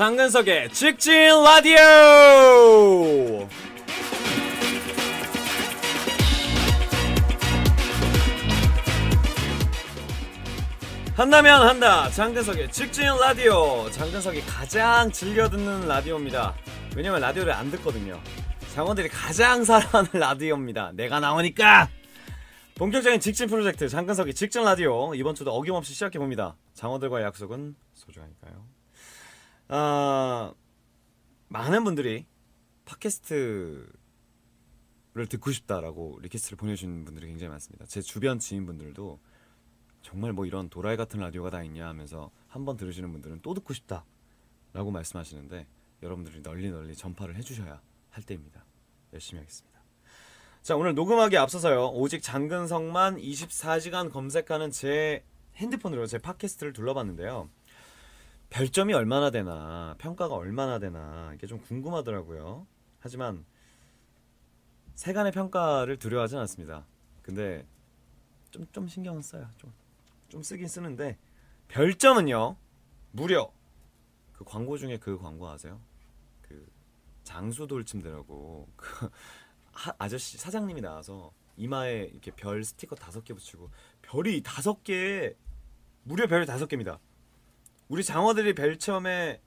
장근석의 직진 라디오. 한다면 한다. 장근석의 직진 라디오. 장근석이 가장 즐겨 듣는 라디오입니다. 왜냐면 라디오를 안 듣거든요. 장원들이 가장 사랑하는 라디오입니다. 내가 나오니까. 본격적인 직진 프로젝트 장근석의 직진 라디오, 이번 주도 어김없이 시작해봅니다. 장원들과의 약속은 소중하니까요. 많은 분들이 팟캐스트를 듣고 싶다라고 리퀘스트를 보내주신 분들이 굉장히 많습니다. 제 주변 지인분들도 정말 뭐 이런 도라이 같은 라디오가 다 있냐 하면서 한번 들으시는 분들은 또 듣고 싶다 라고 말씀하시는데, 여러분들이 널리 전파를 해주셔야 할 때입니다. 열심히 하겠습니다. 자, 오늘 녹음하기에 앞서서요, 오직 장근석만 24시간 검색하는 제 핸드폰으로 제 팟캐스트를 둘러봤는데요, 별점이 얼마나 되나, 평가가 얼마나 되나 이게 좀 궁금하더라고요. 하지만 세간의 평가를 두려워하진 않습니다. 근데 좀 신경은 써요. 좀 쓰긴 쓰는데, 별점은요 무려 그 광고 중에 그 광고 아세요? 그 장수 돌침대라고 그 아저씨 사장님이 나와서 이마에 이렇게 별 스티커 5개 붙이고, 별이 5개, 무려 별이 5개입니다. 우리 장어들이 별점에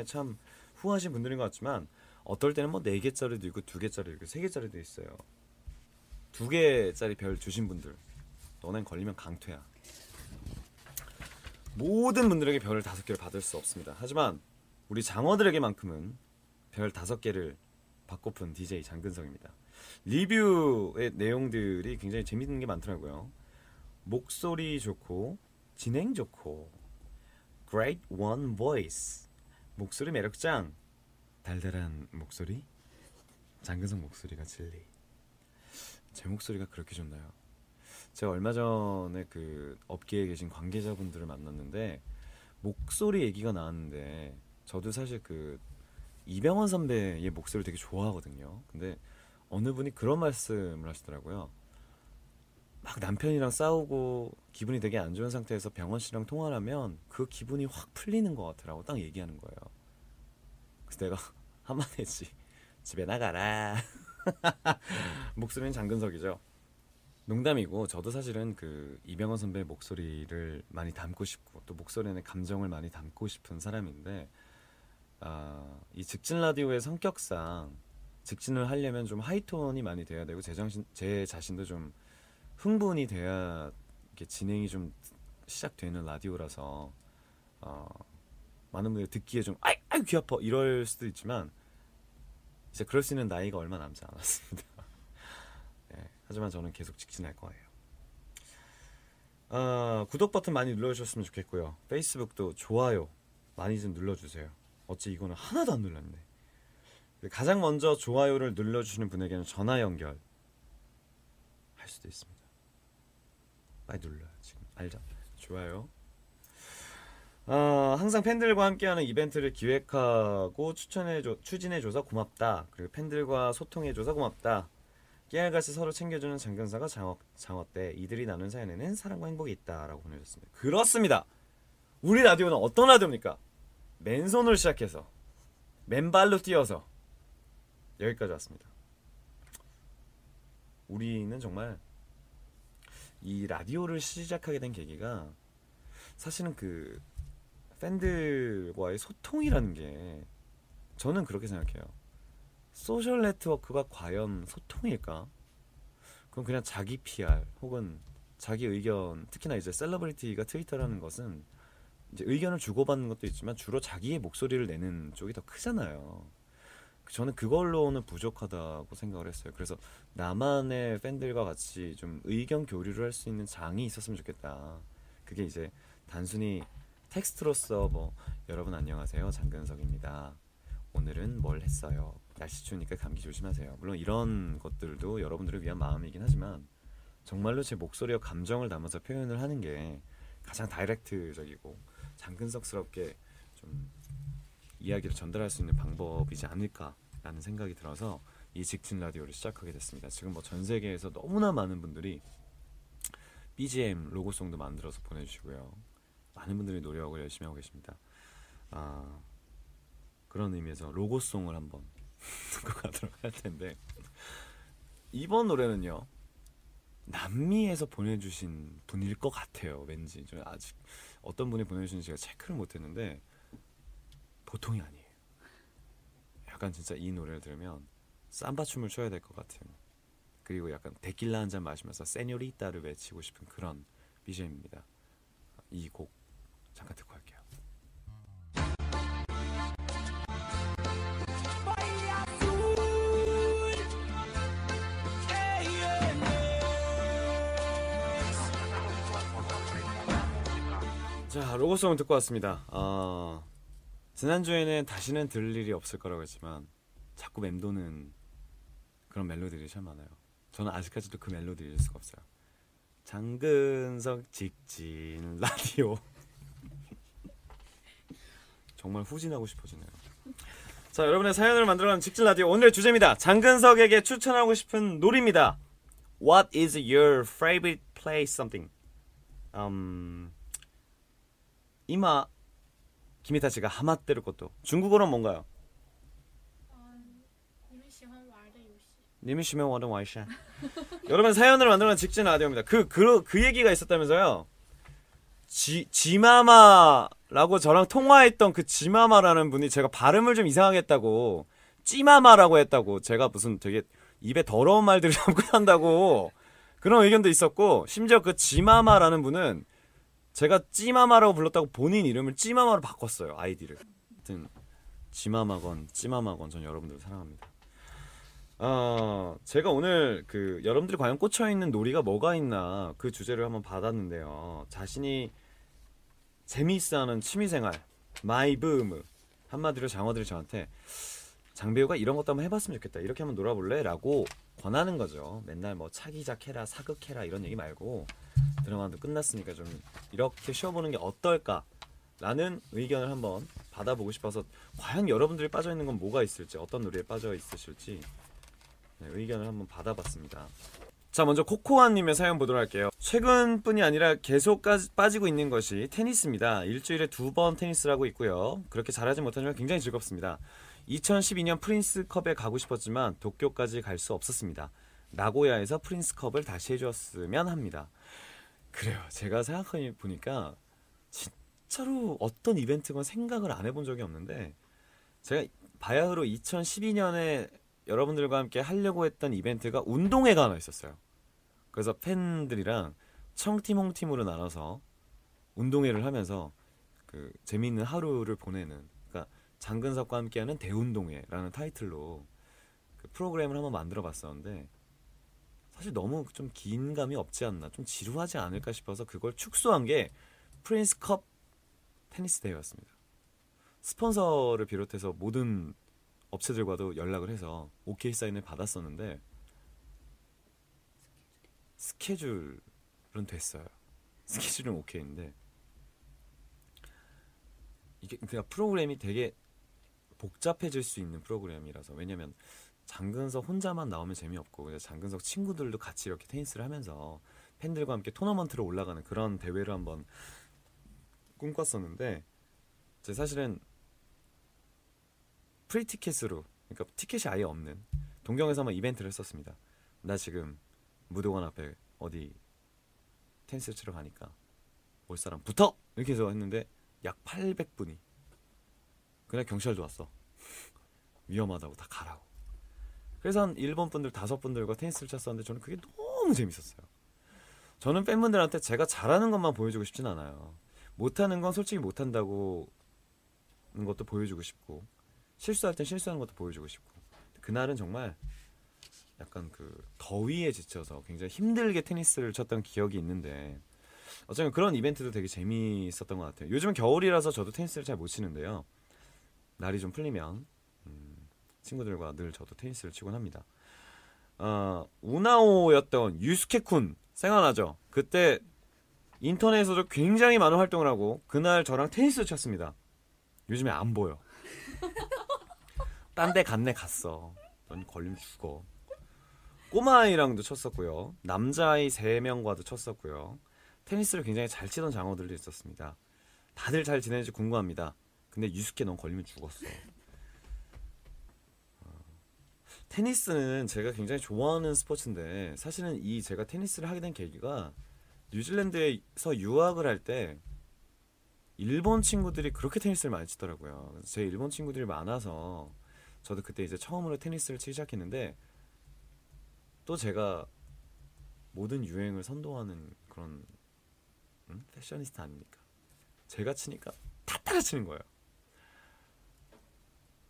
참 후하신 분들인 것 같지만, 어떨 때는 뭐 4개짜리도 있고 2개짜리도 있고 3개짜리도 있어요. 2개짜리 별 주신 분들, 너넨 걸리면 강퇴야. 모든 분들에게 별을 5개를 받을 수 없습니다. 하지만 우리 장어들에게만큼은 별 5개를 받고픈 DJ 장근석입니다. 리뷰의 내용들이 굉장히 재밌는 게 많더라고요. 목소리 좋고 진행 좋고 Great One Voice, 목소리 매력짱, 달달한 목소리, 장근석 목소리가 진리. 제 목소리가 그렇게 좋나요? 제가 얼마 전에 그 업계에 계신 관계자분들을 만났는데 목소리 얘기가 나왔는데, 저도 사실 그 이병헌 선배의 목소리를 되게 좋아하거든요. 근데 어느 분이 그런 말씀을 하시더라고요. 막 남편이랑 싸우고 기분이 되게 안 좋은 상태에서 병헌 씨랑 통화를 하면 그 기분이 확 풀리는 것 같더라고. 딱 얘기하는 거예요. 그래서 내가 한마디 했지. 집에 나가라. 목소리는 장근석이죠. 농담이고, 저도 사실은 그 이병헌 선배의 목소리를 많이 담고 싶고, 또 목소리 안에 감정을 많이 담고 싶은 사람인데, 이 직진 라디오의 성격상 직진을 하려면 좀 하이톤이 많이 돼야 되고, 제 자신도 좀 흥분이 돼야 이렇게 진행이 좀 시작되는 라디오라서 많은 분들이 듣기에 좀 아이 귀 아파 이럴 수도 있지만, 이제 그럴 수 있는 나이가 얼마 남지 않았습니다. 네, 하지만 저는 계속 직진할 거예요. 구독 버튼 많이 눌러주셨으면 좋겠고요. 페이스북도 좋아요 많이 좀 눌러주세요. 어찌 이거는 하나도 안 눌렀네. 가장 먼저 좋아요를 눌러주시는 분에게는 전화 연결 할 수도 있습니다. 빨리 눌러요. 지금 알죠? 좋아요. 항상 팬들과 함께하는 이벤트를 기획하고 추진해줘서 고맙다. 그리고 팬들과 소통해줘서 고맙다. 깨알같이 서로 챙겨주는 장근사가 장어때 이들이 나눈 사연에는 사랑과 행복이 있다라고 보내주셨습니다. 그렇습니다. 우리 라디오는 어떤 라디오입니까? 맨손으로 시작해서 맨발로 뛰어서 여기까지 왔습니다. 우리는 정말 이 라디오를 시작하게 된 계기가, 사실은 그 팬들과의 소통이라는 게, 저는 그렇게 생각해요. 소셜 네트워크가 과연 소통일까? 그럼 그냥 자기 PR 혹은 자기 의견, 특히나 이제 셀러브리티가 트위터라는 것은 이제 의견을 주고받는 것도 있지만 주로 자기의 목소리를 내는 쪽이 더 크잖아요. 저는 그걸로는 부족하다고 생각을 했어요. 그래서 나만의 팬들과 같이 좀 의견 교류를 할 수 있는 장이 있었으면 좋겠다. 그게 이제 단순히 텍스트로서 뭐 여러분 안녕하세요 장근석입니다. 오늘은 뭘 했어요. 날씨 추우니까 감기 조심하세요. 물론 이런 것들도 여러분들을 위한 마음이긴 하지만, 정말로 제 목소리와 감정을 담아서 표현을 하는 게 가장 다이렉트적이고 장근석스럽게 좀 이야기를 전달할 수 있는 방법이지 않을까라는 생각이 들어서 이 직진 라디오를 시작하게 됐습니다. 지금 뭐 전 세계에서 너무나 많은 분들이 BGM 로고송도 만들어서 보내주시고요. 많은 분들이 노력을 열심히 하고 계십니다. 그런 의미에서 로고송을 한번 듣고 가도록 할 텐데, 이번 노래는요 남미에서 보내주신 분일 것 같아요. 왠지 저 아직 어떤 분이 보내주신지 제가 체크를 못했는데 보통이 아니에요. 약간 진짜 이 노래를 들으면 삼바 춤을 춰야 될 것 같은, 그리고 약간 데킬라 한 잔 마시면서 세뇨리따를 외치고 싶은 그런 BGM입니다. 이 곡 잠깐 듣고 할게요. 자, 로고송 듣고 왔습니다. 지난주에는 다시는 들을 일이 없을 거라고 했지만 자꾸 맴도는 그런 멜로디들이 참 많아요. 저는 아직까지도 그 멜로디 잊을 수가 없어요. 장근석 직진 라디오. 정말 후진하고 싶어지네요. 자, 여러분의 사연을 만들어가는 직진 라디오, 오늘의 주제입니다. 장근석에게 추천하고 싶은 놀이입니다. What is your favorite play something? 이마 김이타치가 하마때를 것도 중국어로는 뭔가요? 你们喜欢玩的游戏. 여러분, 사연을 만들어가는 직진 라디오입니다. 그 얘기가 있었다면서요. 지마마라고 저랑 통화했던 그 지마마라는 분이 제가 발음을 좀 이상하게 했다고, 찌마마라고 했다고, 제가 무슨 되게 입에 더러운 말들을 담고 산다고 그런 의견도 있었고, 심지어 그 지마마라는 분은 제가 찌마마라고 불렀다고 본인 이름을 찌마마로 바꿨어요, 아이디를. 하여튼 지마마건 찌마마건 전 여러분들을 사랑합니다. 제가 오늘 그 여러분들이 과연 꽂혀있는 놀이가 뭐가 있나 그 주제를 한번 받았는데요. 자신이 재미있어하는 취미생활, 마이브음, 한마디로 장어들이 저한테 장배우가 이런 것도 한번 해봤으면 좋겠다, 이렇게 한번 놀아볼래? 라고 권하는 거죠. 맨날 뭐 차기작 해라, 사극해라 이런 얘기 말고 드라마도 끝났으니까 좀 이렇게 쉬어보는 게 어떨까 라는 의견을 한번 받아보고 싶어서, 과연 여러분들이 빠져있는 건 뭐가 있을지, 어떤 놀이에 빠져 있으실지 의견을 한번 받아봤습니다. 자, 먼저 코코아님의 사연 보도록 할게요. 최근뿐이 아니라 계속 빠지고 있는 것이 테니스입니다. 일주일에 2번 테니스를 하고 있고요. 그렇게 잘하지 못하지만 굉장히 즐겁습니다. 2012년 프린스컵에 가고 싶었지만 도쿄까지 갈 수 없었습니다. 나고야에서 프린스컵을 다시 해줬으면 합니다. 그래요. 제가 생각해 보니까 진짜로 어떤 이벤트건 생각을 안 해본 적이 없는데, 제가 바야흐로 2012년에 여러분들과 함께 하려고 했던 이벤트가 운동회가 하나 있었어요. 그래서 팬들이랑 청팀 홍팀으로 나눠서 운동회를 하면서 그 재미있는 하루를 보내는, 그러니까 장근석과 함께하는 대운동회라는 타이틀로 그 프로그램을 한번 만들어 봤었는데, 사실 너무 좀 긴 감이 없지 않나, 좀 지루하지 않을까 싶어서 그걸 축소한 게 프린스컵 테니스 대회였습니다. 스폰서를 비롯해서 모든 업체들과도 연락을 해서 오케이 사인을 받았었는데 스케줄은 됐어요. 스케줄은 오케이인데 이게 그냥 프로그램이 되게 복잡해질 수 있는 프로그램이라서, 왜냐면 장근석 혼자만 나오면 재미없고, 그래서 장근석 친구들도 같이 이렇게 테니스를 하면서 팬들과 함께 토너먼트로 올라가는 그런 대회를 한번 꿈꿨었는데, 제 사실은 프리티켓으로, 그러니까 티켓이 아예 없는 동경에서 한번 이벤트를 했었습니다. 나 지금 무도관 앞에 어디 테니스 치러 가니까 올 사람 붙어! 이렇게 해서 했는데 약 800분이, 그날 경찰도 왔어. 위험하다고 다 가라고. 그래서 한 일본 분들 5분들과 테니스를 쳤었는데 저는 그게 너무 재밌었어요. 저는 팬분들한테 제가 잘하는 것만 보여주고 싶진 않아요. 못하는 건 솔직히 못한다고 는 것도 보여주고 싶고, 실수할 땐 실수하는 것도 보여주고 싶고, 그날은 정말 약간 그 더위에 지쳐서 굉장히 힘들게 테니스를 쳤던 기억이 있는데, 어쩌면 그런 이벤트도 되게 재미있었던 것 같아요. 요즘은 겨울이라서 저도 테니스를 잘 못 치는데요. 날이 좀 풀리면 친구들과 늘 저도 테니스를 치곤 합니다. 우나오였던 유스케쿤 생각나죠? 그때 인터넷에서도 굉장히 많은 활동을 하고 그날 저랑 테니스를 쳤습니다. 요즘에 안 보여. 딴 데 갔네 갔어. 넌 걸리면 죽어. 꼬마아이랑도 쳤었고요. 남자아이 3명과도 쳤었고요. 테니스를 굉장히 잘 치던 장어들도 있었습니다. 다들 잘 지내는지 궁금합니다. 근데 유스케 넌 걸리면 죽었어. 테니스는 제가 굉장히 좋아하는 스포츠인데 사실은 이 제가 테니스를 하게 된 계기가 뉴질랜드에서 유학을 할 때 일본 친구들이 그렇게 테니스를 많이 치더라고요. 그래서 제 일본 친구들이 많아서 저도 그때 이제 처음으로 테니스를 치기 시작했는데 또 제가 모든 유행을 선도하는 그런 패셔니스타 아닙니까? 제가 치니까 다 따라치는 거예요.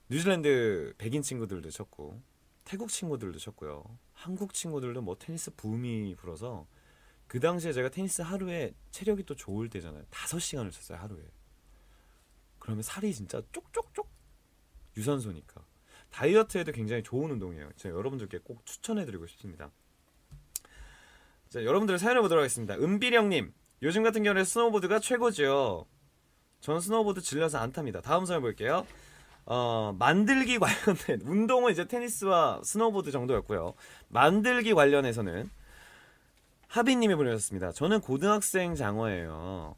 뉴질랜드 백인 친구들도 쳤고 태국 친구들도 쳤고요. 한국 친구들도 뭐 테니스 붐이 불어서 그 당시에 제가 테니스 하루에 체력이 또 좋을 때잖아요. 5시간을 쳤어요 하루에. 그러면 살이 진짜 쪽쪽쪽 유산소니까 다이어트에도 굉장히 좋은 운동이에요. 제가 여러분들께 꼭 추천해드리고 싶습니다. 자, 여러분들의 사연을 보도록 하겠습니다. 은비령님, 요즘 같은 경우에 스노우보드가 최고죠. 전 스노우보드 질려서 안 탑니다. 다음 사연 볼게요. 만들기 관련된 운동은 이제 테니스와 스노우보드 정도였고요. 만들기 관련해서는 하비님이 보내셨습니다. 저는 고등학생 장어예요.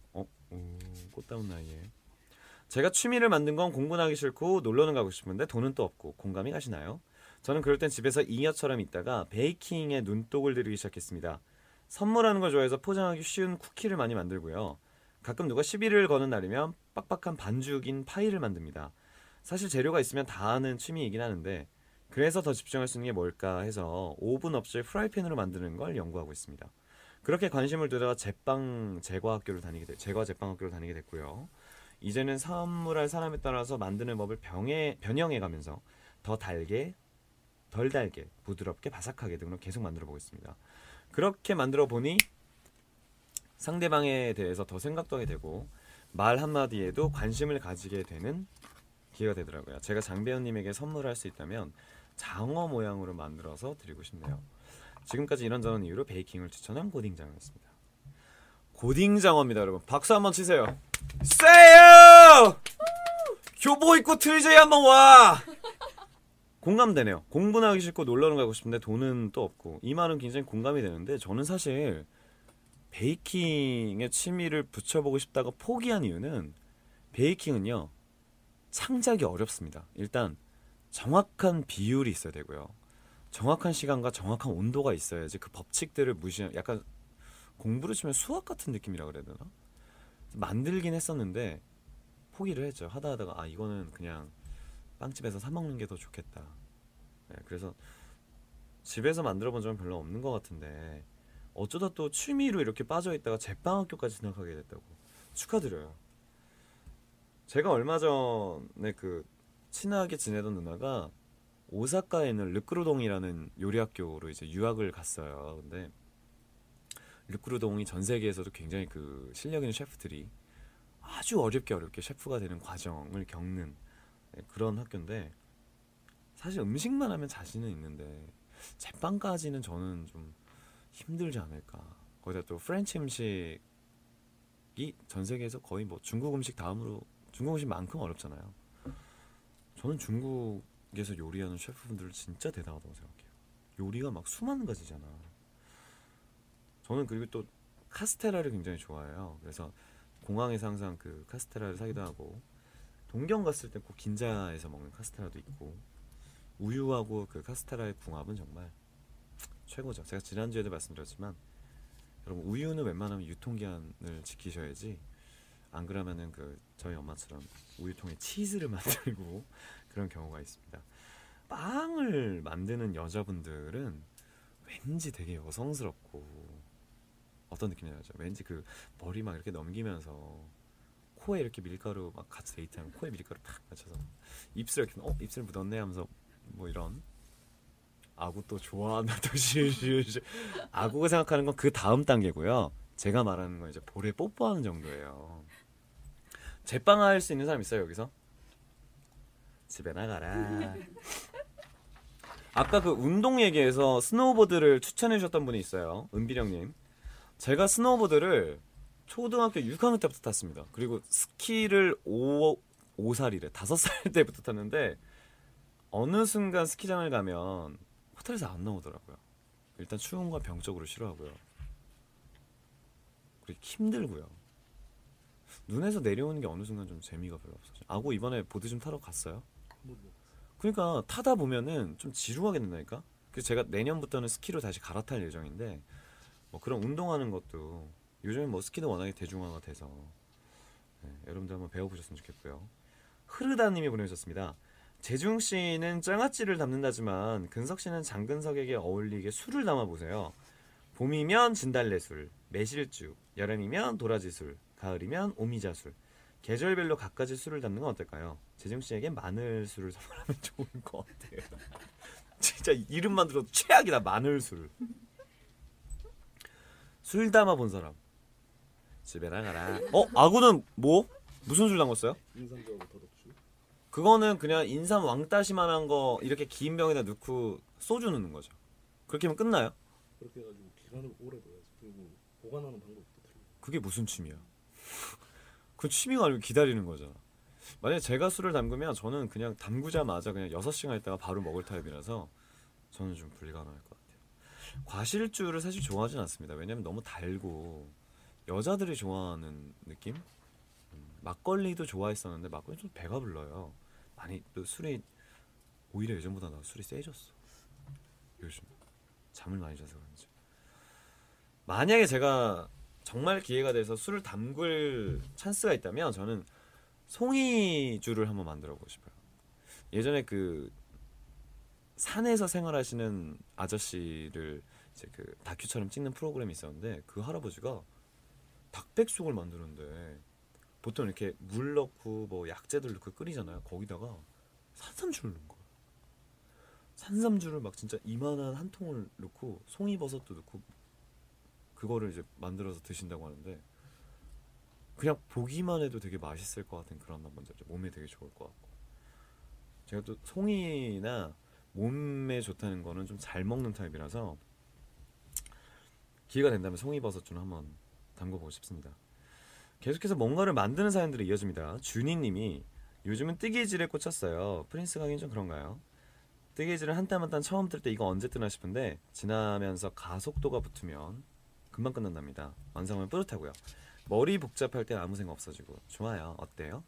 꽃다운 나이에. 제가 취미를 만든 건 공부는 하기 싫고 놀러는 가고 싶은데 돈은 또 없고 공감이 가시나요? 저는 그럴 땐 집에서 잉여처럼 있다가 베이킹에 눈독을 들이기 시작했습니다. 선물하는 걸 좋아해서 포장하기 쉬운 쿠키를 많이 만들고요. 가끔 누가 시비를 거는 날이면 빡빡한 반죽인 파이를 만듭니다. 사실 재료가 있으면 다 하는 취미이긴 하는데 그래서 더 집중할 수 있는 게 뭘까 해서 오븐 없이 프라이팬으로 만드는 걸 연구하고 있습니다. 그렇게 관심을 두다가 제빵 제과학교를 제과 제빵학교를 다니게 됐고요. 이제는 선물할 사람에 따라서 만드는 법을 변형해가면서 더 달게, 덜 달게, 부드럽게, 바삭하게 등으로 계속 만들어 보겠습니다. 그렇게 만들어 보니 상대방에 대해서 더 생각도 하게 되고 말 한마디에도 관심을 가지게 되는 기회가 되더라고요. 제가 장배우님에게 선물할 수 있다면 장어 모양으로 만들어서 드리고 싶네요. 지금까지 이런저런 이유로 베이킹을 추천한 고딩장어였습니다. 고딩장어입니다, 여러분. 박수 한번 치세요. 세요! 교복 입고 트위제이 한번 와! 공감되네요. 공부는 하기 싫고 놀러는 가고 싶은데 돈은 또 없고. 이 말은 굉장히 공감이 되는데 저는 사실 베이킹에 취미를 붙여보고 싶다가 포기한 이유는 베이킹은요. 창작이 어렵습니다. 일단 정확한 비율이 있어야 되고요. 정확한 시간과 정확한 온도가 있어야지 그 법칙들을 약간 공부를 치면 수학 같은 느낌이라 그래야 되나? 만들긴 했었는데 포기를 했죠. 하다가 이거는 그냥 빵집에서 사 먹는 게 더 좋겠다. 네, 그래서 집에서 만들어 본 적은 별로 없는 것 같은데 어쩌다 또 취미로 이렇게 빠져있다가 제빵학교까지 진학하게 됐다고. 축하드려요. 제가 얼마 전에 그 친하게 지내던 누나가 오사카에 있는 르꾸르동이라는 요리학교로 이제 유학을 갔어요. 근데 르꾸르동이 전 세계에서도 굉장히 그 실력 있는 셰프들이 아주 어렵게 셰프가 되는 과정을 겪는 그런 학교인데 사실 음식만 하면 자신은 있는데 제빵까지는 저는 좀 힘들지 않을까. 거기다 또 프렌치 음식이 전 세계에서 거의 뭐 중국 음식 다음으로 중국 음식만큼 어렵잖아요. 저는 중국에서 요리하는 셰프분들 진짜 대단하다고 생각해요. 요리가 막 수만 가지잖아. 저는 그리고 또 카스테라를 굉장히 좋아해요. 그래서 공항에서 항상 그 카스테라를 사기도 하고 동경 갔을 때 꼭 긴자에서 먹는 카스테라도 있고 우유하고 그 카스테라의 궁합은 정말 최고죠. 제가 지난주에도 말씀드렸지만 여러분 우유는 웬만하면 유통기한을 지키셔야지 안 그러면은 그 저희 엄마처럼 우유통에 치즈를 만들고 그런 경우가 있습니다. 빵을 만드는 여자분들은 왠지 되게 여성스럽고 어떤 느낌이 나죠? 왠지 그 머리 막 이렇게 넘기면서 코에 이렇게 밀가루 막 같이 데이트하면 코에 밀가루 팍 맞춰서 입술 이렇게 입술 묻었네 하면서 뭐 이런 아구 또 좋아한다 또 시시시 아구가 생각하는 건 그 다음 단계고요. 제가 말하는 건 이제 볼에 뽀뽀하는 정도예요. 제빵할 수 있는 사람 있어요 여기서? 집에 나가라. 아까 그 운동 얘기에서 스노우보드를 추천해 주셨던 분이 있어요. 은비령님. 제가 스노우보드를 초등학교 6학년 때부터 탔습니다. 그리고 스키를 5살이래 5살 때부터 탔는데 어느 순간 스키장을 가면 호텔에서 안 나오더라고요. 일단 추운 건 병적으로 싫어하고요. 그리고 힘들고요. 눈에서 내려오는 게 어느 순간 좀 재미가 별로 없어져. 아고 이번에 보드 좀 타러 갔어요? 그러니까 타다 보면은 좀 지루하게 된다니까. 그래서 제가 내년부터는 스키로 다시 갈아탈 예정인데 뭐 그런 운동하는 것도 요즘에 뭐 스키도 워낙에 대중화가 돼서 네, 여러분들 한번 배워보셨으면 좋겠고요. 흐르다님이 보내주셨습니다. 재중 씨는 장아찌를 담는다지만 근석 씨는 장근석에게 어울리게 술을 담아보세요. 봄이면 진달래술, 매실주, 여름이면 도라지술, 가을이면 오미자술. 계절별로 각가지 술을 담는 건 어떨까요? 재중 씨에게 마늘술을 선물하면 좋을 것 같아요. 진짜 이름만 들어도 최악이다. 마늘술. 술 담아 본 사람 집에 나가라. 아구는 뭐? 무슨 술 담궜어요? 인삼주하고 더덕주. 그거는 그냥 인삼 왕따시만한 거 이렇게 긴 병에다 넣고 소주 넣는 거죠. 그렇게 하면 끝나요? 그렇게 해가지고 기간을 오래 둬야지. 그리고 보관하는 방법도 틀려. 그게 무슨 취미야? 그 취미가 아니고 기다리는 거잖아. 만약에 제가 술을 담그면 저는 그냥 담그자마자 그냥 6시간 있다가 바로 먹을 타입이라서 저는 좀 불가능할 것 같아요. 과실주를 사실 좋아하진 않습니다. 왜냐면 너무 달고 여자들이 좋아하는 느낌? 막걸리도 좋아했었는데 막걸리 좀 배가 불러요. 많이 또 술이 오히려 예전보다 나 술이 세졌어. 요즘 잠을 많이 자서 그런지. 만약에 제가 정말 기회가 돼서 술을 담글 찬스가 있다면 저는 송이주를 한번 만들어 보고 싶어요. 예전에 그 산에서 생활하시는 아저씨를 이제 그 다큐처럼 찍는 프로그램이 있었는데 그 할아버지가 닭백숙을 만드는데 보통 이렇게 물 넣고 뭐 약재들 넣고 끓이잖아요. 거기다가 산삼주를 넣은 거예요. 산삼주를 막 진짜 이만한 한 통을 넣고 송이버섯도 넣고 그거를 이제 만들어서 드신다고 하는데 그냥 보기만 해도 되게 맛있을 것 같은 그런 맛 먼저 몸에 되게 좋을 것 같고 제가 또 송이나 몸에 좋다는 거는 좀 잘 먹는 타입이라서 기회가 된다면 송이버섯주는 한번 담궈보고 싶습니다. 계속해서 뭔가를 만드는 사연들이 이어집니다. 준이님이 요즘은 뜨개질에 꽂혔어요. 프린스 가긴 좀 그런가요? 뜨개질을 한 땀 한 땀 처음 뜰 때 이거 언제 뜨나 싶은데 지나면서 가속도가 붙으면 금방 끝난답니다. 완성하면 뿌듯하고요. 머리 복잡할 땐 아무 생각 없어지고 좋아요. 어때요?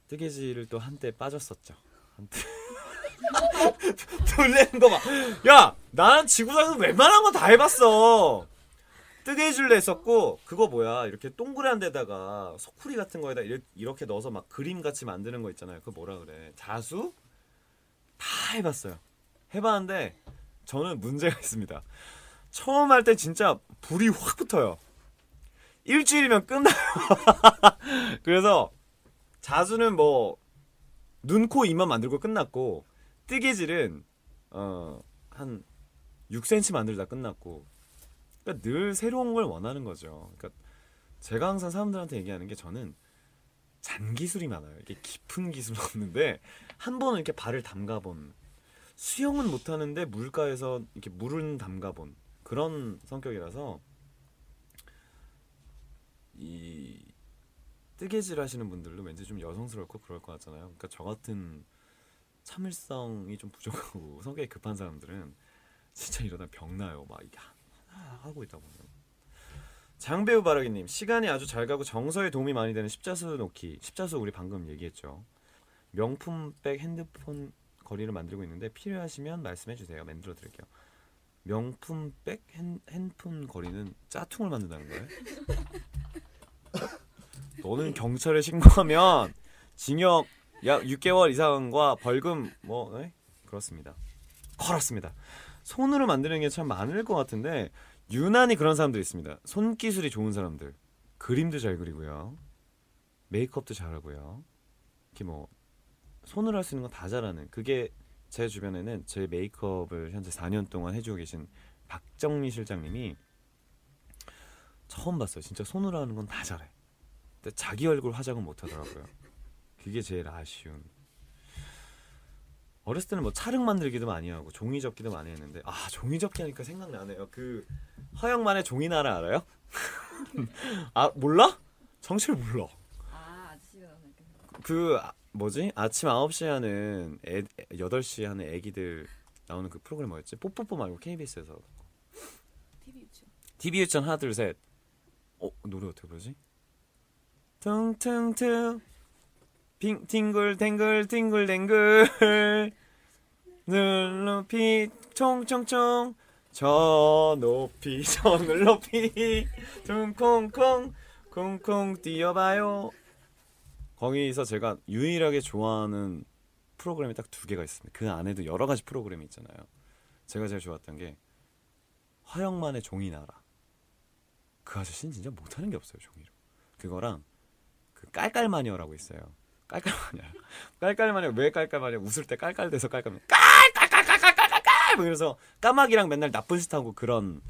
뜨개질을 또 한때 빠졌었죠. 한때 놀래는 거 봐. 야, 나는 지구상에서 웬만한 건 다 해봤어. 뜨개질도 했었고 그거 뭐야 이렇게 동그란 데다가 소쿠리 같은 거에다 이렇게 넣어서 막 그림 같이 만드는 거 있잖아요. 그거 뭐라 그래? 자수? 다 해봤어요. 해봤는데 저는 문제가 있습니다. 처음 할 때 진짜 불이 확 붙어요. 일주일이면 끝나요. 그래서 자수는 뭐 눈, 코, 입만 만들고 끝났고 뜨개질은 한 6cm 만들다 끝났고 그러니까 늘 새로운 걸 원하는 거죠. 그러니까 제가 항상 사람들한테 얘기하는 게 저는 잔기술이 많아요. 이게 깊은 기술은 없는데 한 번은 이렇게 발을 담가본 수영은 못하는데 물가에서 이렇게 물은 담가본 그런 성격이라서 이 뜨개질 하시는 분들도 왠지 좀 여성스럽고 그럴 것 같잖아요. 그러니까 저 같은 참을성이 좀 부족하고 성격이 급한 사람들은 진짜 이러다 병나요. 막 이게 하고 있다 보면. 장배우 바라기님 시간이 아주 잘 가고 정서에 도움이 많이 되는 십자수 놓기. 십자수 우리 방금 얘기했죠. 명품백 핸드폰 거리를 만들고 있는데 필요하시면 말씀해주세요. 만들어 드릴게요. 명품백 핸폰 거리는 짜퉁을 만든다는 거예요? 너는 경찰에 신고하면 징역 약 6개월 이상과 벌금 뭐 네? 그렇습니다. 그렇습니다. 손으로 만드는 게 참 많을 것 같은데 유난히 그런 사람들 있습니다. 손기술이 좋은 사람들. 그림도 잘 그리고요. 메이크업도 잘하고요. 이렇게 뭐 손으로 할 수 있는 건 다 잘하는. 그게 제 주변에는 제 메이크업을 현재 4년 동안 해주고 계신 박정미 실장님이 처음 봤어요. 진짜 손으로 하는 건 다 잘해. 근데 자기 얼굴 화장은 못 하더라고요. 그게 제일 아쉬운. 어렸을 때는 뭐 찰흙 만들기도 많이 하고 종이 접기도 많이 했는데 종이 접기 하니까 생각나네요. 그 허영만의 종이나라 알아요? 몰라? 정치를 몰라. 아저씨가 그 뭐지? 아침 9시에 하는 8시에 하는 애기들 나오는 그 프로그램 뭐였지? 뽀뽀뽀 말고 KBS에서 TV 유치원. TV 유치원 하나 둘 셋. 노래 어떻게 부르지? 퉁퉁퉁 팅글탱글 팅글탱글 늘 높이 총총총 저 높이 저늘 높이 둥콩콩 콩콩 뛰어봐요. 거기서 제가 유일하게 좋아하는 프로그램이 딱 두 개가 있습니다. 그 안에도 여러 가지 프로그램이 있잖아요. 제가 제일 좋았던 게 허영만의 종이나라. 그 아저씨는 진짜 못하는 게 없어요, 종이로. 그거랑 그 깔깔마녀라고 있어요. 깔깔마녀. 깔깔마녀. 왜 깔깔마녀? 웃을 때 깔깔대서 깔깔마녀. 깔깔깔깔깔깔깔 뭐 이러면서 까마귀랑 맨날 나쁜 짓 하고 그런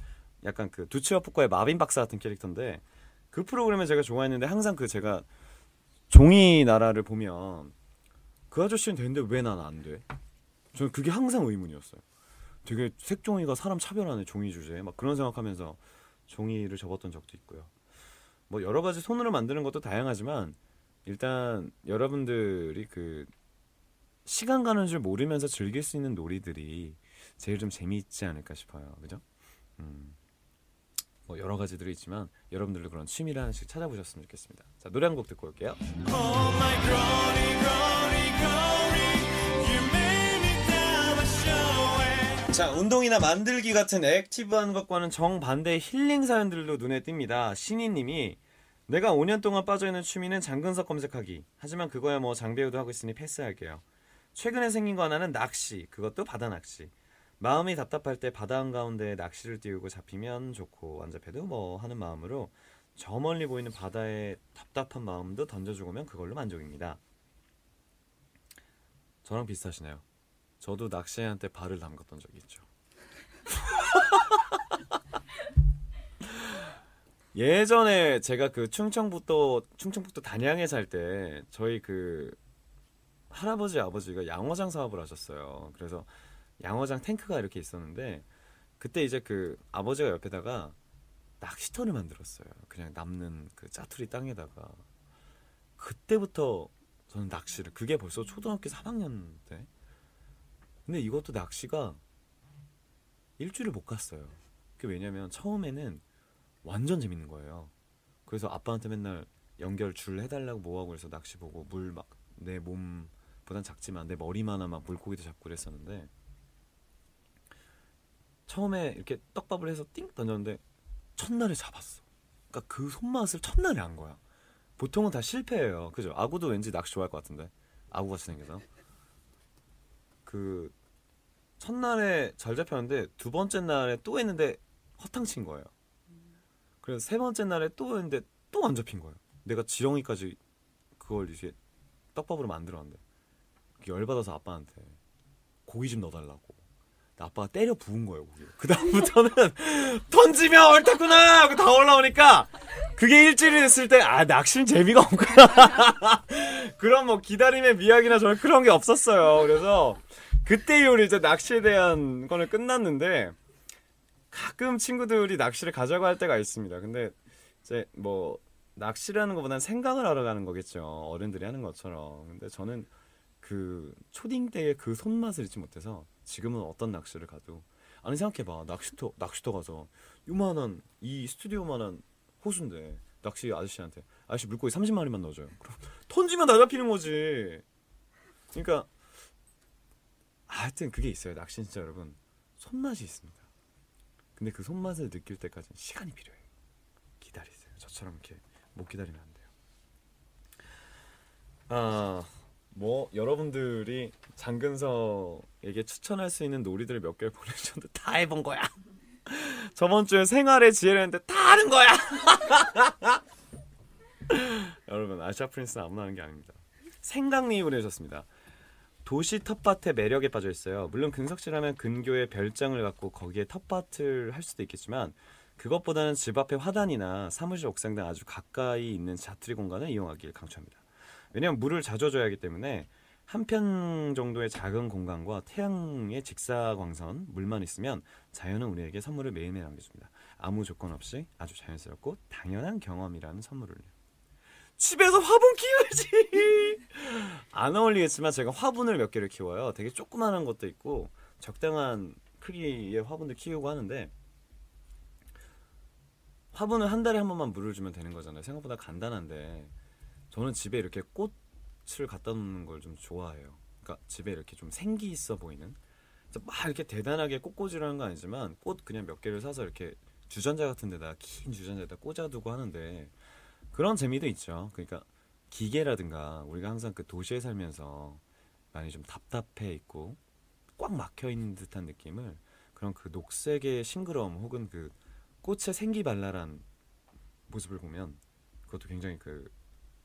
약간 그 두치와 푸꺼의 마빈 박사 같은 캐릭터인데 그 프로그램을 제가 좋아했는데 항상 그 제가 종이나라를 보면 그 아저씨는 되는데 왜 난 안 돼? 저는 그게 항상 의문이었어요. 되게 색종이가 사람 차별하네, 종이 주제에. 막 그런 생각하면서 종이를 접었던 적도 있고요. 뭐 여러 가지 손으로 만드는 것도 다양하지만 일단 여러분들이 그 시간 가는 줄 모르면서 즐길 수 있는 놀이들이 제일 좀 재미있지 않을까 싶어요. 그죠? 뭐 여러 가지들이 있지만 여러분들도 그런 취미를 하나씩 찾아보셨으면 좋겠습니다. 자, 노래 한 곡 듣고 올게요. 자, 운동이나 만들기 같은 액티브한 것과는 정반대의 힐링 사연들도 눈에 띕니다. 신이님이 내가 5년 동안 빠져있는 취미는 장근석 검색하기. 하지만 그거야 뭐 장배우도 하고 있으니 패스할게요. 최근에 생긴 거 하나는 낚시. 그것도 바다 낚시. 마음이 답답할 때 바다 한가운데 낚시를 띄우고 잡히면 좋고 안 잡혀도 뭐 하는 마음으로 저 멀리 보이는 바다에 답답한 마음도 던져주고면 그걸로 만족입니다. 저랑 비슷하시네요. 저도 낚시에 한때 발을 담갔던 적이 있죠. 예전에 제가 그 충청북도 단양에 살 때 저희 그 할아버지 아버지가 양어장 사업을 하셨어요. 그래서 양어장 탱크가 이렇게 있었는데 그때 이제 그 아버지가 옆에다가 낚시터를 만들었어요. 그냥 남는 그 짜투리 땅에다가. 그때부터 저는 낚시를, 그게 벌써 초등학교 3학년 때. 근데 이것도 낚시가 일주일을 못 갔어요. 그게 왜냐면 처음에는 완전 재밌는 거예요. 그래서 아빠한테 맨날 연결 줄 해달라고 뭐하고 해서 낚시 보고 물 막 내 몸보단 작지만 내 머리만한 막 물고기도 잡고 그랬었는데 처음에 이렇게 떡밥을 해서 띵 던졌는데 첫날에 잡았어. 그러니까 그 손맛을 첫날에 안 거야. 보통은 다 실패해요. 그죠? 아구도 왠지 낚시 좋아할 것 같은데. 아구같이 생겨서. 그 첫날에 잘 잡혔는데 두 번째 날에 또 했는데 허탕친 거예요. 그래서 세 번째 날에 또 했는데 또 안 잡힌 거예요. 내가 지렁이까지 그걸 이제 떡밥으로 만들었는데 열받아서 아빠한테 고기 좀 넣어달라고. 아빠가 때려 부은 거예요, 고기. 그 다음부터는 던지면 옳다구나 하고 다 올라오니까 그게 일주일이 됐을 때 아, 낚시는 재미가 없구나. 그런 뭐 기다림의 미학이나 저는 그런 게 없었어요. 그래서 그때 이후로 이제 낚시에 대한 거는 끝났는데 가끔 친구들이 낚시를 가자고 할 때가 있습니다. 근데 이제 뭐 낚시라는 것보다는 생각을 하러 가는 거겠죠. 어른들이 하는 것처럼. 근데 저는 그 초딩 때의 그 손맛을 잊지 못해서 지금은 어떤 낚시를 가도 아니 생각해봐. 낚시터 가서 요만한 이 스튜디오만한 호수인데 낚시 아저씨한테 아저씨 물고기 30마리만 넣어줘요. 그럼 던지면 다 잡히는 거지. 그러니까 하여튼 그게 있어요. 낚시 진짜 여러분 손맛이 있습니다. 근데 그 손맛을 느낄 때까지는 시간이 필요해요. 기다리세요. 저처럼 이렇게 못 기다리면 안 돼요. 뭐 여러분들이 장근석에게 추천할 수 있는 놀이들 몇 개를 보내주셨는데 다 해본 거야. 저번 주에 생활의 지혜를 했는데 다 하는 거야. 여러분 아시아 프린스는 아무나 하는 게 아닙니다. 생강님이 보내주셨습니다. 도시 텃밭의 매력에 빠져 있어요. 물론 근석지라면 근교에 별장을 갖고 거기에 텃밭을 할 수도 있겠지만 그것보다는 집 앞에 화단이나 사무실 옥상 등 아주 가까이 있는 자투리 공간을 이용하길 강추합니다. 왜냐하면 물을 자주 줘야 하기 때문에 한 편 정도의 작은 공간과 태양의 직사광선, 물만 있으면 자연은 우리에게 선물을 매일매일 남겨줍니다. 아무 조건 없이 아주 자연스럽고 당연한 경험이라는 선물을요. 집에서 화분 키우지. 안 어울리겠지만 제가 화분을 몇 개를 키워요. 되게 조그마한 것도 있고 적당한 크기의 화분도 키우고 하는데 화분은 한 달에 한 번만 물을 주면 되는 거잖아요. 생각보다 간단한데 저는 집에 이렇게 꽃을 갖다 놓는 걸 좀 좋아해요. 그러니까 집에 이렇게 좀 생기 있어 보이는, 그래서 막 이렇게 대단하게 꽃꽂이라는 건 아니지만 꽃 그냥 몇 개를 사서 이렇게 주전자 같은 데다, 긴 주전자에다 꽂아두고 하는데 그런 재미도 있죠. 그러니까 기계라든가 우리가 항상 그 도시에 살면서 많이 좀 답답해 있고 꽉 막혀 있는 듯한 느낌을, 그런 그 녹색의 싱그러움 혹은 그 꽃의 생기발랄한 모습을 보면 그것도 굉장히 그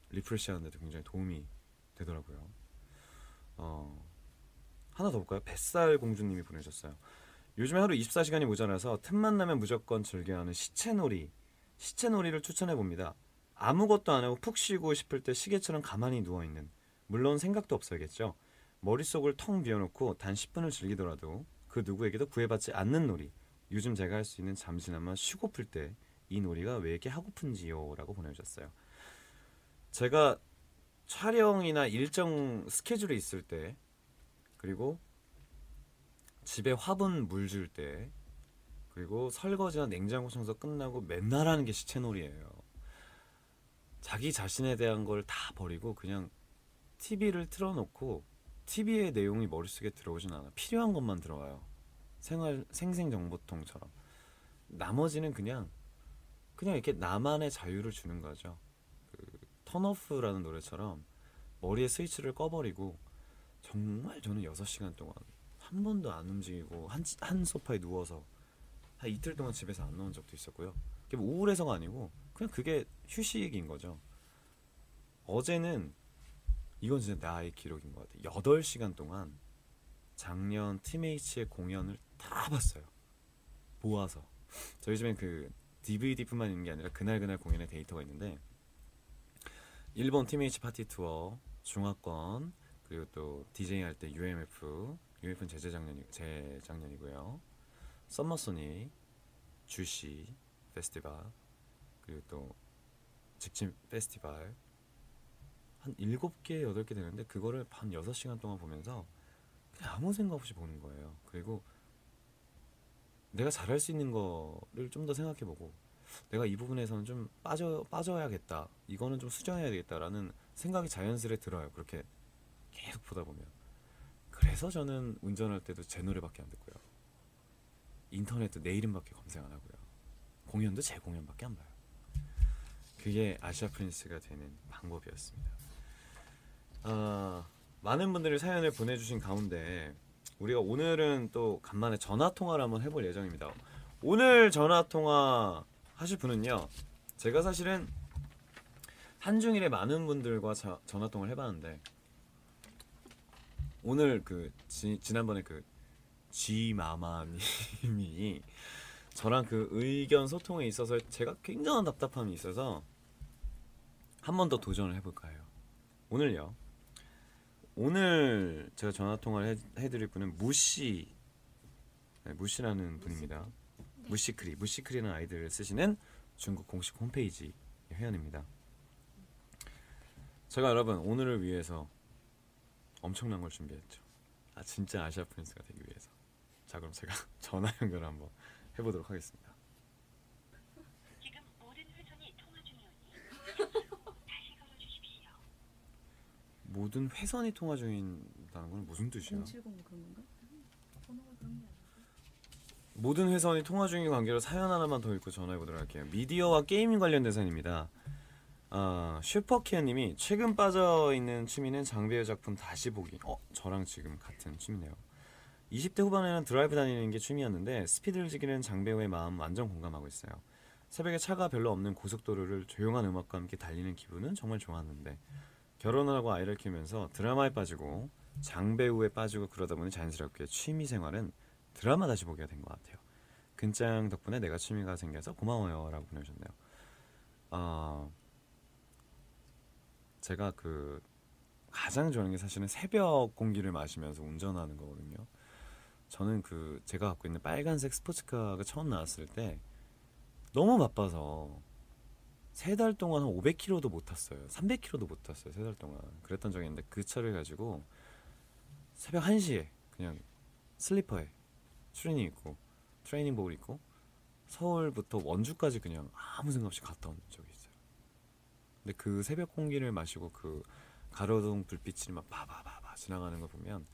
리프레시 하는데도 굉장히 도움이 되더라고요. 어, 하나 더 볼까요? 뱃살 공주님이 보내셨어요. 요즘에 하루 24시간이 모자라서 틈만 나면 무조건 즐겨하는 시체놀이. 시체놀이를 추천해 봅니다. 아무것도 안 하고 푹 쉬고 싶을 때 시계처럼 가만히 누워있는. 물론 생각도 없어야겠죠. 머릿속을 텅 비워놓고 단 10분을 즐기더라도 그 누구에게도 구애받지 않는 놀이. 요즘 제가 할 수 있는 잠시나마 쉬고플 때 이 놀이가 왜 이렇게 하고픈지요? 라고 보내주셨어요. 제가 촬영이나 일정 스케줄이 있을 때, 그리고 집에 화분 물 줄 때, 그리고 설거지나 냉장고 청소 끝나고 맨날 하는 게 시체놀이예요. 자기 자신에 대한 걸 다 버리고 그냥 TV를 틀어놓고 TV의 내용이 머릿속에 들어오진 않아. 필요한 것만 들어와요. 생활 생생정보통처럼. 나머지는 그냥 이렇게 나만의 자유를 주는 거죠. 턴오프라는 노래처럼 머리에 스위치를 꺼버리고 정말 저는 6시간 동안 한 번도 안 움직이고 한 소파에 누워서 한 이틀 동안 집에서 안 나온 적도 있었고요. 그게 뭐 우울해서가 아니고 그냥 그게 휴식인 거죠. 어제는 이건 진짜 나의 기록인 것 같아요. 8시간 동안 작년 팀H의 공연을 다 봤어요. 모아서. 저희 집엔 그 DVD뿐만 있는 게 아니라 그날 공연의 데이터가 있는데, 일본 팀H 파티 투어, 중화권, 그리고 또 DJ 할 때 UMF는 재작년이고요. 썸머소닉, 주시 페스티벌, 그리고 또 직진 페스티벌, 한 7개, 8개 되는데 그거를 한 6시간 동안 보면서 그냥 아무 생각 없이 보는 거예요. 그리고 내가 잘할 수 있는 거를 좀 더 생각해보고, 내가 이 부분에서는 좀 빠져야겠다, 이거는 좀 수정해야 되겠다라는 생각이 자연스레 들어요. 그렇게 계속 보다 보면. 그래서 저는 운전할 때도 제 노래밖에 안 듣고요. 인터넷도 내 이름밖에 검색 안 하고요. 공연도 제 공연밖에 안 봐요. 그게 아시아 프린스가 되는 방법이었습니다. 많은 분들이 사연을 보내주신 가운데 우리가 오늘은 또 간만에 전화통화를 한번 해볼 예정입니다. 오늘 전화통화 하실 분은요, 제가 사실은 한중일에 많은 분들과 전화통화를 해봤는데, 오늘 지난번에 G마마님이 저랑 그 의견 소통에 있어서 제가 굉장한 답답함이 있어서 한 번 더 도전을 해볼까 해요. 오늘 제가 전화통화를 해드릴 분은 무시라는 분입니다. 무시크리라는 아이디를 쓰시는 중국 공식 홈페이지 회원입니다. 제가 여러분 오늘을 위해서 엄청난 걸 준비했죠. 진짜 아시아 프린스가 되기 위해서. 자, 그럼 제가 전화 연결을 한번 해보도록 하겠습니다. 지금 모든 회선이 통화 중이오니 다시 걸어주십시오. 모든 회선이 통화 중이다는 건 무슨 뜻이야? 070 그런 건가? 번호가 그런 게 아니야. 모든 회선이 통화 중인 관계로 사연 하나만 더 읽고 전화해보도록 할게요. 미디어와 게이밍 관련된 사연입니다. 슈퍼키아님이 최근 빠져있는 취미는 장배우 작품 다시 보기. 저랑 지금 같은 취미네요. 20대 후반에는 드라이브 다니는 게 취미였는데 스피드를 즐기는 장배우의 마음 완전 공감하고 있어요. 새벽에 차가 별로 없는 고속도로를 조용한 음악과 함께 달리는 기분은 정말 좋았는데, 결혼을 하고 아이를 키우면서 드라마에 빠지고 장배우에 빠지고 그러다 보니 자연스럽게 취미 생활은 드라마 다시 보기가 된 것 같아요. 근짱 덕분에 내가 취미가 생겨서 고마워요 라고 보내주셨네요. 제가 가장 좋아하는 게 사실은 새벽 공기를 마시면서 운전하는 거거든요. 저는 제가 갖고 있는 빨간색 스포츠카가 처음 나왔을 때 너무 바빠서 3달 동안 한 500km도 못 탔어요. 300km도 못 탔어요. 3달 동안. 그랬던 적이 있는데 그 차를 가지고 새벽 1시에 그냥 슬리퍼에 트레이닝복을 입고 서울부터 원주까지 그냥 아무 생각 없이 갔다 온 적이 있어요. 근데 그 새벽 공기를 마시고 그 가로등 불빛이 막 바바바바 지나가는 거 보면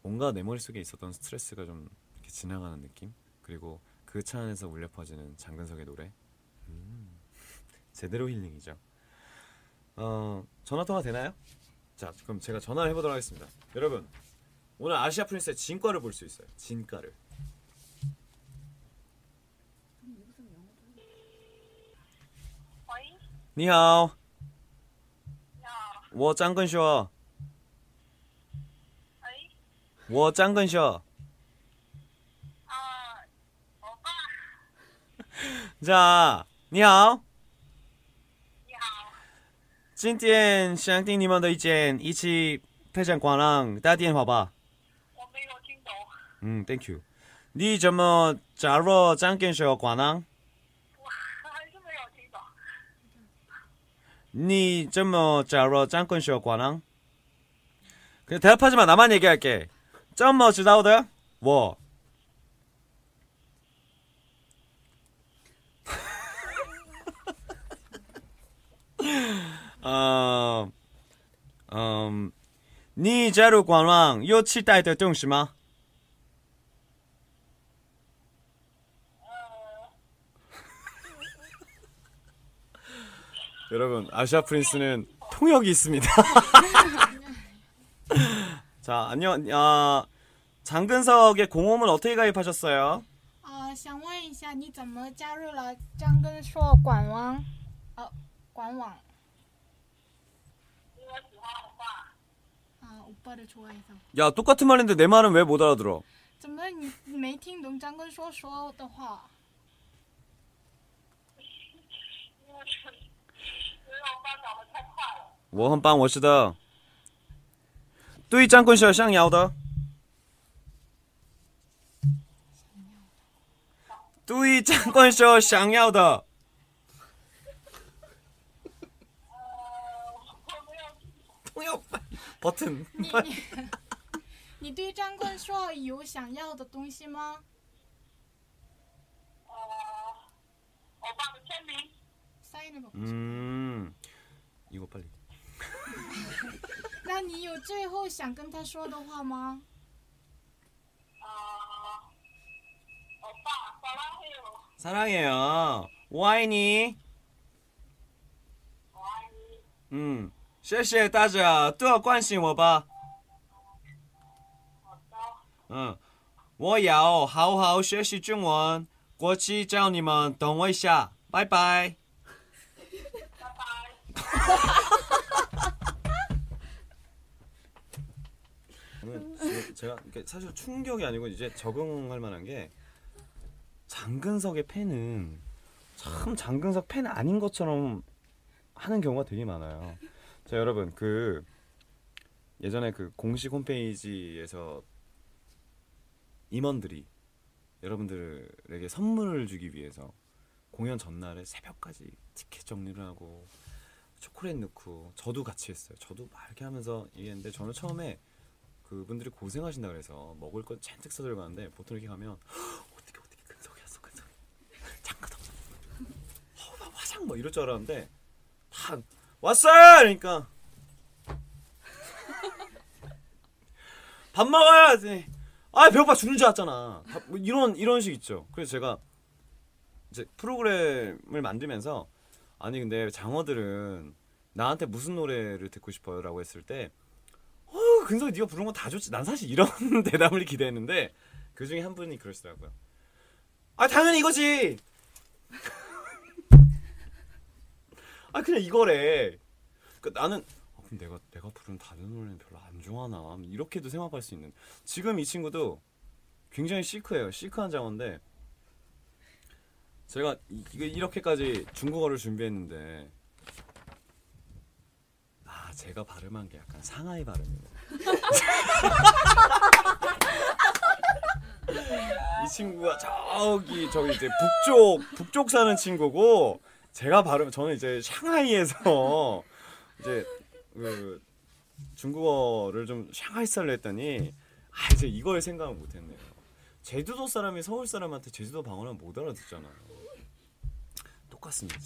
뭔가 내 머릿속에 있었던 스트레스가 좀 이렇게 지나가는 느낌? 그리고 그 차 안에서 울려 퍼지는 장근석의 노래. 제대로 힐링이죠. 전화 통화 되나요? 자, 그럼 제가 전화를 해보도록 하겠습니다. 여러분, 오늘 아시아 프린스의 진가를 볼 수 있어요. 진가를.喂， 你好，你好，我张根硕，喂，我张根硕。啊，欧巴， 자, 你好，你好，今天想听你们的意见，一起配上广浪打电话吧。我没有听懂， Thank you。你怎么加入张根硕广浪？我还是没有听懂。你怎么加入张根硕广浪？ 그냥 대답하지 마. 나만 얘기할게. 怎么知道的？我。你加入广浪有期待的东西吗？ 여러분, 아시아 프린스는 통역이 있습니다. 자, 안녕. 장근석의 공홈은 어떻게 가입하셨어요? 想问一下，你怎么加入了张根硕管网？管网。因为喜欢欧巴， 오빠를 좋아해서. 야, 똑같은 말인데 내 말은 왜 못 알아들어? 怎么你没听懂张根硕说的话？因为欧巴长得太快了。我很棒，我是的。对张根硕想要的。对张根硕想要的。我没有听懂。 통역 버튼. 你对张根硕有想要的东西吗？欧巴的签名。 사인을 받고. 이거 빨리. 那你有最后想跟他说的话吗？欧巴，撒拉嘿哟， 사랑해요. 我爱你.我爱你。谢谢大家多关心我吧。好的，我要好好学习中文，过去找你们，等我一下，拜拜。拜拜。 제가 사실 충격이 아니고 이제 적응할 만한 게 장근석의 팬은 참 장근석 팬 아닌 것처럼 하는 경우가 되게 많아요. 자, 여러분, 그 예전에 그 공식 홈페이지에서 임원들이 여러분들에게 선물을 주기 위해서 공연 전날에 새벽까지 티켓 정리를 하고 초콜릿 넣고 저도 같이 했어요. 저도 막 이렇게 하면서 얘기했는데 저는 처음에 그분들이 고생하신다 그래서 먹을 건 잔뜩 써들고 가는데 보통 이렇게 가면 어떻게 근석이었어 근석 잠깐 화상 뭐 이럴 줄 알았는데 다 왔어 그러니까 밥 먹어야지. 아 배고파 죽는 줄 알았잖아. 뭐 이런 식 있죠. 그래서 제가 이제 프로그램을 만들면서 아니 근데 장어들은 나한테 무슨 노래를 듣고 싶어요라고 했을 때 근석이 네가 부른 건 다 좋지. 난 사실 이런 대답을 기대했는데 그 중에 한 분이 그러시더라고요. 아 당연히 이거지. 아 그냥 이거래. 그러니까 나는 그럼 내가 부른 다른 노래는 별로 안 좋아하나 이렇게도 생각할 수 있는. 지금 이 친구도 굉장히 시크해요. 시크한 장어인데 제가 이렇게까지 중국어를 준비했는데 제가 발음한 게 약간 상하이 발음이에요. 이 친구가 저기 이제 북쪽 사는 친구고 제가 저는 이제 샹하이에서 이제 그 중국어를 좀 샹하이 스타일로 했더니 이제 이걸 생각을 못했네요. 제주도 사람이 서울 사람한테 제주도 방언하면 못 알아듣잖아요. 똑같습니다.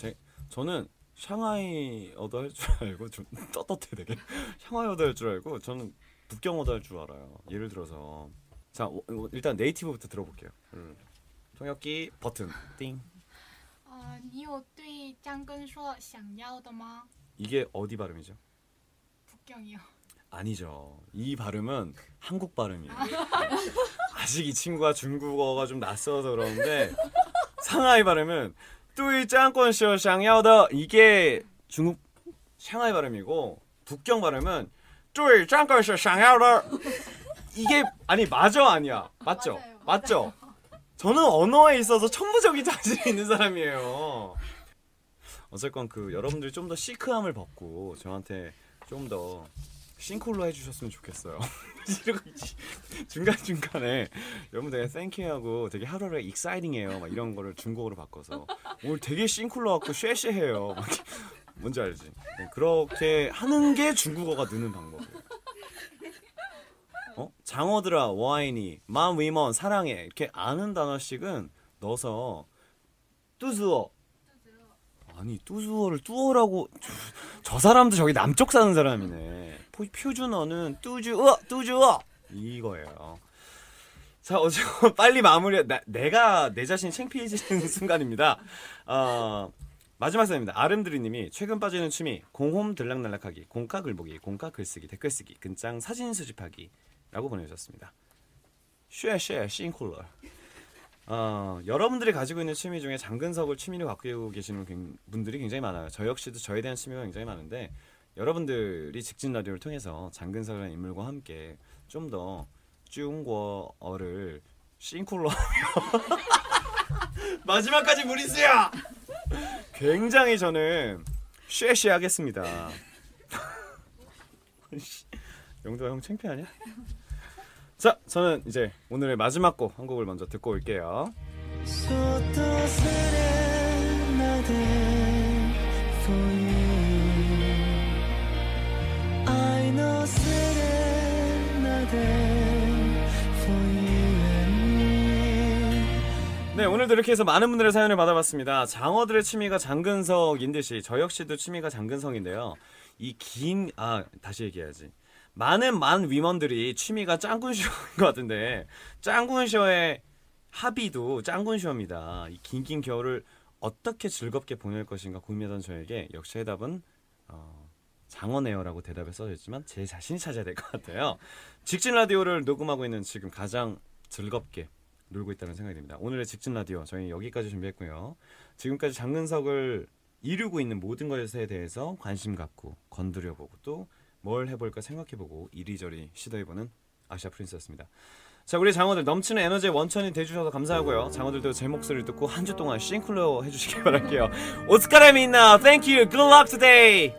저는 샹하이어도 할 줄 알고 좀 떳떳해 되게. 샹하이어도 할 줄 알고 저는 북경어도 할 줄 알아요. 예를 들어서 자 일단 네이티브부터 들어볼게요. 통역기 버튼 띵. 你有对张根硕想要的吗？ 이게 어디 발음이죠? 북경이요. 아니죠. 이 발음은 한국 발음이에요. 아직 이 친구가 중국어가 좀 낯서서 그러는데 상하이 발음은 뚜이 짱권쇼 샹야오더 이게 중국 상하이 발음이고 북경 발음은 뚜이 짱권쇼 샹야오더 이게 아니 맞아 아니야 맞죠? 맞아요. 맞죠? 저는 언어에 있어서 천부적인 자질이 있는 사람이에요. 어쨌건 그 여러분들이 좀 더 시크함을 벗고 저한테 좀 더 싱콜로 해주셨으면 좋겠어요. 중간중간에 여러분 되게 땡큐하고 되게 하루를 익사이팅해요 막 이런 거를 중국어로 바꿔서 오늘 되게 싱콜로 갖고 쉐쉐해요 막 뭔지 알지? 네, 그렇게 하는 게 중국어가 느는 방법이에요. 장어들아 와인이 만 위먼 사랑해 이렇게 아는 단어씩은 넣어서 뚜즈어 아니 뚜즈어를 뚜어라고 저 사람도 저기 남쪽 사는 사람이네. 표준어는 뚜즈어 이거예요. 자 어쨌건 빨리 마무리. 내가 내 자신 창피해지는 순간입니다. 마지막 사연입니다. 아름드리님이 최근 빠지는 취미 공홈 들락날락하기, 공카 글보기, 공카 글쓰기, 댓글 쓰기, 근장 사진 수집하기 라고 보내주셨습니다. 쉐쉐 싱쿨러. 여러분들이 가지고 있는 취미 중에 장근석을 취미로 갖고 계시는 분들이 굉장히 많아요. 저 역시도 저에 대한 취미가 굉장히 많은데 여러분들이 직진 라디오를 통해서 장근석이라는 인물과 함께 좀 더 중국어를 싱쿨러 마지막까지 무리수야! 굉장히 저는 쉐쉐 하겠습니다. 영도야 형 창피하냐? 자, 저는 이제 오늘의 마지막 곡 한 곡을 먼저 듣고 올게요. 네, 오늘도 이렇게 해서 많은 분들의 사연을 받아봤습니다. 장어들의 취미가 장근석인 듯이 저 역시도 취미가 장근석인데요. 다시 얘기해야지. 많은 위먼들이 취미가 짱군쇼인 것 같은데 짱군쇼의 합의도 짱군쇼입니다. 이 긴긴 겨울을 어떻게 즐겁게 보낼 것인가 고민하던 저에게 역시 해답은 장어네요라고 대답에 써졌지만 제 자신이 찾아야 될 것 같아요. 직진 라디오를 녹음하고 있는 지금 가장 즐겁게 놀고 있다는 생각이 듭니다. 오늘의 직진 라디오 저희 여기까지 준비했고요. 지금까지 장근석을 이루고 있는 모든 것에 대해서 관심 갖고 건드려보고 또 뭘 해볼까 생각해보고 이리저리 시도해보는 아시아 프린스였습니다. 자, 우리 장어들 넘치는 에너지의 원천이 돼주셔서 감사하고요. 장어들도 제 목소리를 듣고 한 주 동안 싱클로 해주시길 바랄게요. 오스카레 민나, thank you, good luck today.